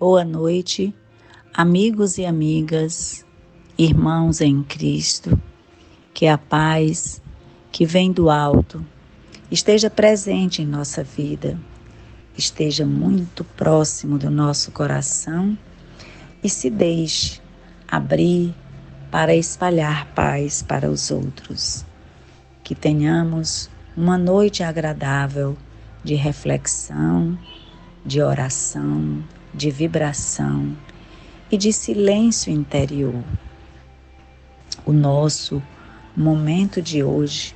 Boa noite, amigos e amigas, irmãos em Cristo, que a paz que vem do alto esteja presente em nossa vida, esteja muito próximo do nosso coração e se deixe abrir para espalhar paz para os outros. Que tenhamos uma noite agradável de reflexão, de oração, de vibração e de silêncio interior. O nosso momento de hoje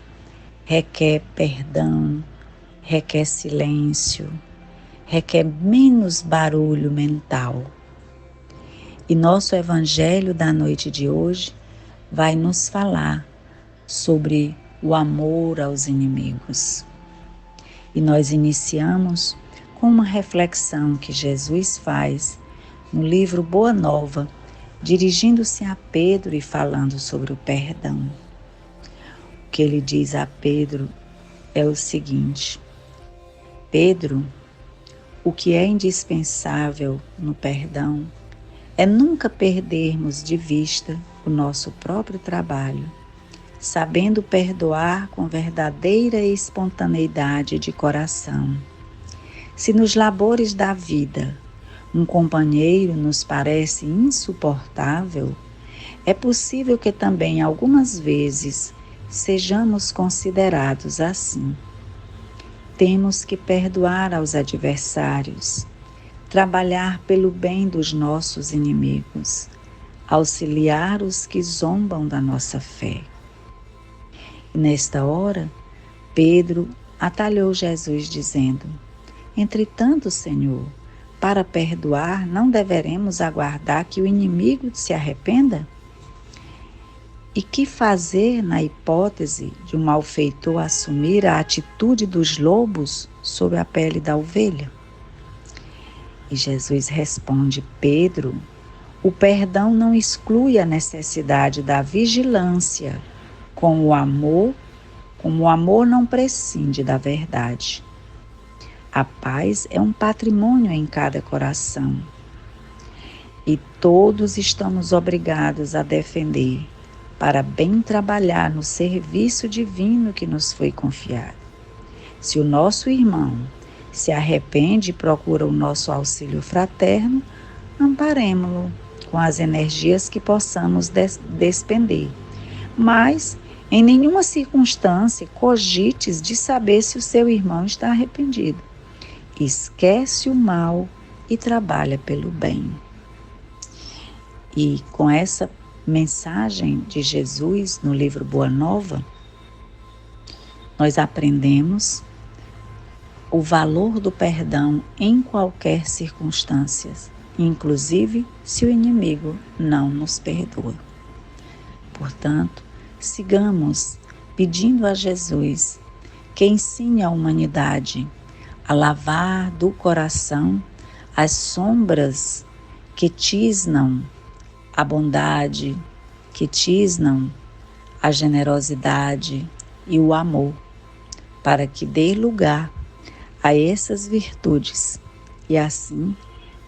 requer perdão, requer silêncio, requer menos barulho mental. E nosso evangelho da noite de hoje vai nos falar sobre o amor aos inimigos. E nós iniciamos com uma reflexão que Jesus faz no livro Boa Nova, dirigindo-se a Pedro e falando sobre o perdão. O que ele diz a Pedro é o seguinte: Pedro, o que é indispensável no perdão é nunca perdermos de vista o nosso próprio trabalho, sabendo perdoar com verdadeira espontaneidade de coração. Se nos labores da vida um companheiro nos parece insuportável, é possível que também algumas vezes sejamos considerados assim. Temos que perdoar aos adversários, trabalhar pelo bem dos nossos inimigos, auxiliar os que zombam da nossa fé. E nesta hora, Pedro atalhou Jesus dizendo: Entretanto, Senhor, para perdoar não deveremos aguardar que o inimigo se arrependa? E que fazer na hipótese de um malfeitor assumir a atitude dos lobos sob a pele da ovelha? E Jesus responde: Pedro, o perdão não exclui a necessidade da vigilância, como o amor não prescinde da verdade. A paz é um patrimônio em cada coração e todos estamos obrigados a defender para bem trabalhar no serviço divino que nos foi confiado. Se o nosso irmão se arrepende e procura o nosso auxílio fraterno, amparemo-lo com as energias que possamos despender. Mas, em nenhuma circunstância, cogites de saber se o seu irmão está arrependido. Esquece o mal e trabalha pelo bem. E com essa mensagem de Jesus no livro Boa Nova, nós aprendemos o valor do perdão em qualquer circunstância, inclusive se o inimigo não nos perdoa. Portanto, sigamos pedindo a Jesus que ensine a humanidade a lavar do coração as sombras que tisnam a bondade, que tisnam a generosidade e o amor, para que dê lugar a essas virtudes e assim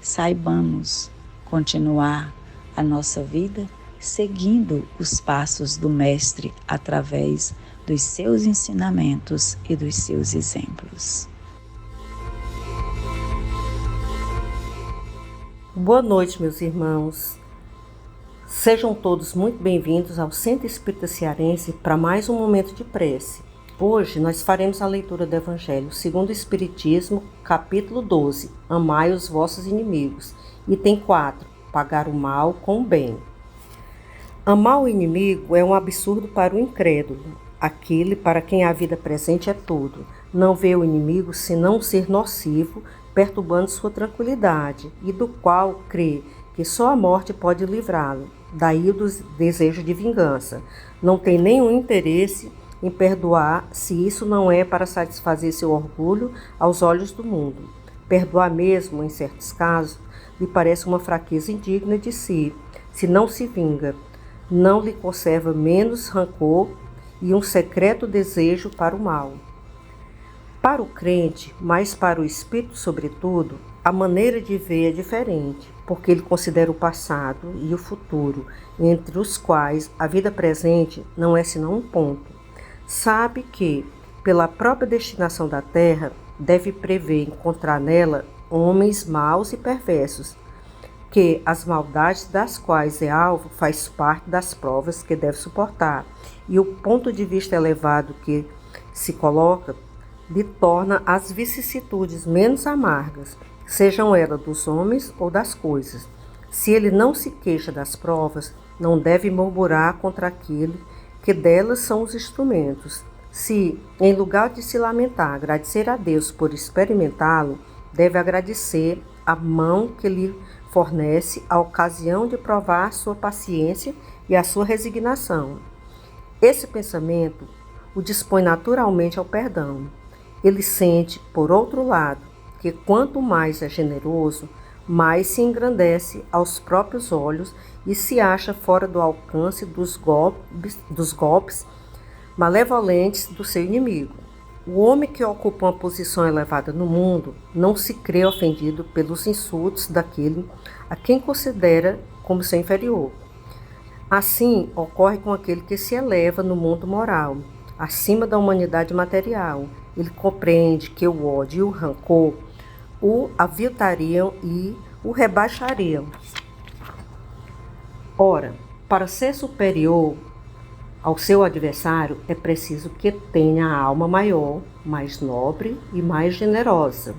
saibamos continuar a nossa vida seguindo os passos do Mestre através dos seus ensinamentos e dos seus exemplos. Boa noite, meus irmãos. Sejam todos muito bem-vindos ao Centro Espírita Cearense para mais um momento de prece. Hoje nós faremos a leitura do Evangelho segundo o Espiritismo, capítulo 12, Amai os vossos inimigos, item 4, pagar o mal com o bem. Amar o inimigo é um absurdo para o incrédulo, aquele para quem a vida presente é tudo. Não vê o inimigo senão ser nocivo, perturbando sua tranquilidade, e do qual crê que só a morte pode livrá-lo. Daí o desejo de vingança. Não tem nenhum interesse em perdoar se isso não é para satisfazer seu orgulho aos olhos do mundo. Perdoar mesmo, em certos casos, lhe parece uma fraqueza indigna de si, se não se vinga. Não lhe conserva menos rancor e um secreto desejo para o mal. Para o crente, mas para o espírito sobretudo, a maneira de ver é diferente, porque ele considera o passado e o futuro, entre os quais a vida presente não é senão um ponto. Sabe que, pela própria destinação da terra, deve prever encontrar nela homens maus e perversos, que as maldades das quais é alvo faz parte das provas que deve suportar, e o ponto de vista elevado que se coloca lhe torna as vicissitudes menos amargas, sejam elas dos homens ou das coisas. Se ele não se queixa das provas, não deve murmurar contra aquele que delas são os instrumentos. Se, em lugar de se lamentar, agradecer a Deus por experimentá-lo, deve agradecer a mão que lhe fornece a ocasião de provar sua paciência e a sua resignação. Esse pensamento o dispõe naturalmente ao perdão. Ele sente, por outro lado, que quanto mais é generoso, mais se engrandece aos próprios olhos e se acha fora do alcance dos golpes malevolentes do seu inimigo. O homem que ocupa uma posição elevada no mundo não se crê ofendido pelos insultos daquele a quem considera como seu inferior. Assim ocorre com aquele que se eleva no mundo moral, acima da humanidade material. Ele compreende que o ódio e o rancor o aviltariam e o rebaixariam. Ora, para ser superior ao seu adversário, é preciso que tenha a alma maior, mais nobre e mais generosa.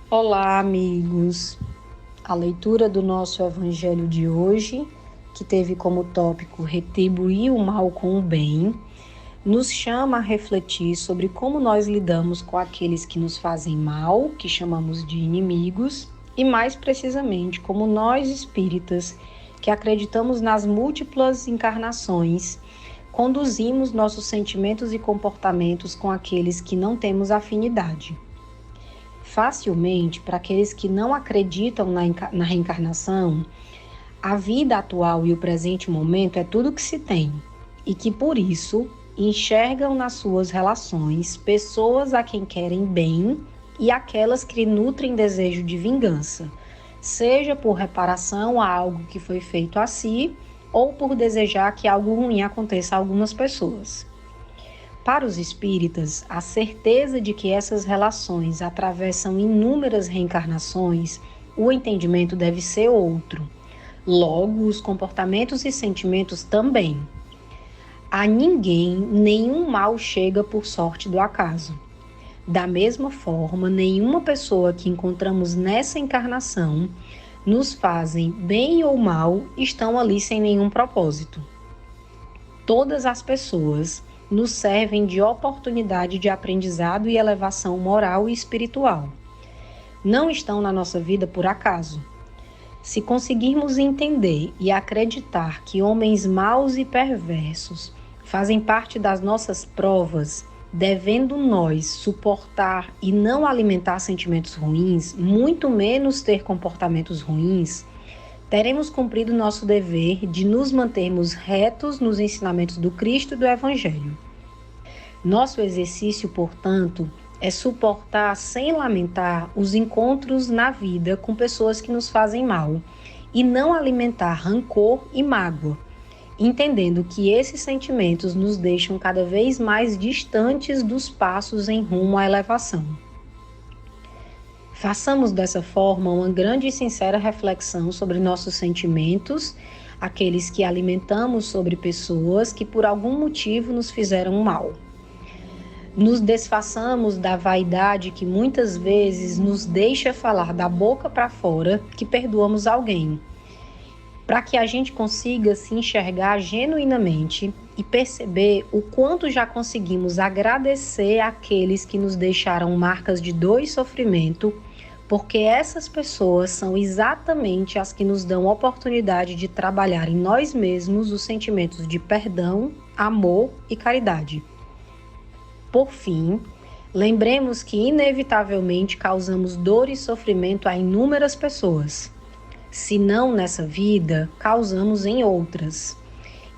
Olá, amigos! A leitura do nosso Evangelho de hoje, que teve como tópico retribuir o mal com o bem, nos chama a refletir sobre como nós lidamos com aqueles que nos fazem mal, que chamamos de inimigos, e mais precisamente como nós espíritas, que acreditamos nas múltiplas encarnações, conduzimos nossos sentimentos e comportamentos com aqueles que não temos afinidade. Facilmente, para aqueles que não acreditam na reencarnação, a vida atual e o presente momento é tudo que se tem, e que por isso enxergam nas suas relações pessoas a quem querem bem e aquelas que nutrem desejo de vingança, seja por reparação a algo que foi feito a si ou por desejar que algo ruim aconteça a algumas pessoas. Para os espíritas, a certeza de que essas relações atravessam inúmeras reencarnações, o entendimento deve ser outro. Logo, os comportamentos e sentimentos também. A ninguém nenhum mal chega por sorte do acaso. Da mesma forma, nenhuma pessoa que encontramos nessa encarnação nos fazem bem ou mal estão ali sem nenhum propósito. Todas as pessoas nos servem de oportunidade de aprendizado e elevação moral e espiritual. Não estão na nossa vida por acaso. Se conseguirmos entender e acreditar que homens maus e perversos fazem parte das nossas provas, devendo nós suportar e não alimentar sentimentos ruins, muito menos ter comportamentos ruins, teremos cumprido nosso dever de nos mantermos retos nos ensinamentos do Cristo e do Evangelho. Nosso exercício, portanto, é suportar sem lamentar os encontros na vida com pessoas que nos fazem mal e não alimentar rancor e mágoa, entendendo que esses sentimentos nos deixam cada vez mais distantes dos passos em rumo à elevação. Façamos dessa forma uma grande e sincera reflexão sobre nossos sentimentos, aqueles que alimentamos sobre pessoas que por algum motivo nos fizeram mal. Nos desfaçamos da vaidade que muitas vezes nos deixa falar da boca para fora que perdoamos alguém, para que a gente consiga se enxergar genuinamente e perceber o quanto já conseguimos agradecer àqueles que nos deixaram marcas de dor e sofrimento, porque essas pessoas são exatamente as que nos dão oportunidade de trabalhar em nós mesmos os sentimentos de perdão, amor e caridade. Por fim, lembremos que inevitavelmente causamos dor e sofrimento a inúmeras pessoas. Se não nessa vida, causamos em outras.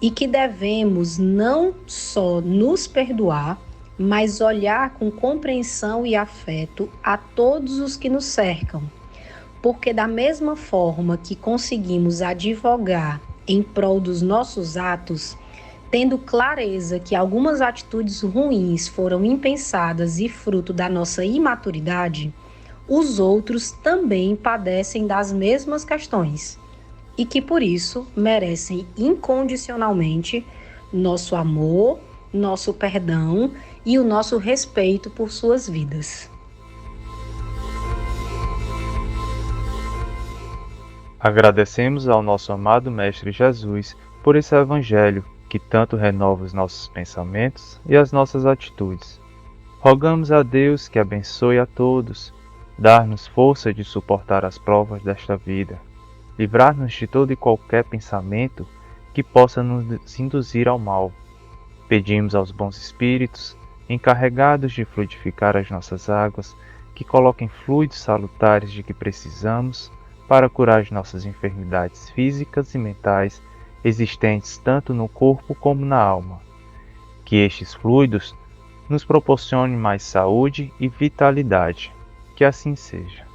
e que devemos não só nos perdoar, mas olhar com compreensão e afeto a todos os que nos cercam. Porque da mesma forma que conseguimos advogar em prol dos nossos atos, tendo clareza que algumas atitudes ruins foram impensadas e fruto da nossa imaturidade, os outros também padecem das mesmas questões e que por isso merecem incondicionalmente nosso amor, nosso perdão e o nosso respeito por suas vidas. Agradecemos ao nosso amado Mestre Jesus por esse Evangelho que tanto renova os nossos pensamentos e as nossas atitudes. Rogamos a Deus que abençoe a todos, dar-nos força de suportar as provas desta vida, livrar-nos de todo e qualquer pensamento que possa nos induzir ao mal. Pedimos aos bons espíritos, encarregados de fluidificar as nossas águas, que coloquem fluidos salutares de que precisamos para curar as nossas enfermidades físicas e mentais existentes tanto no corpo como na alma. Que estes fluidos nos proporcionem mais saúde e vitalidade. Que assim seja.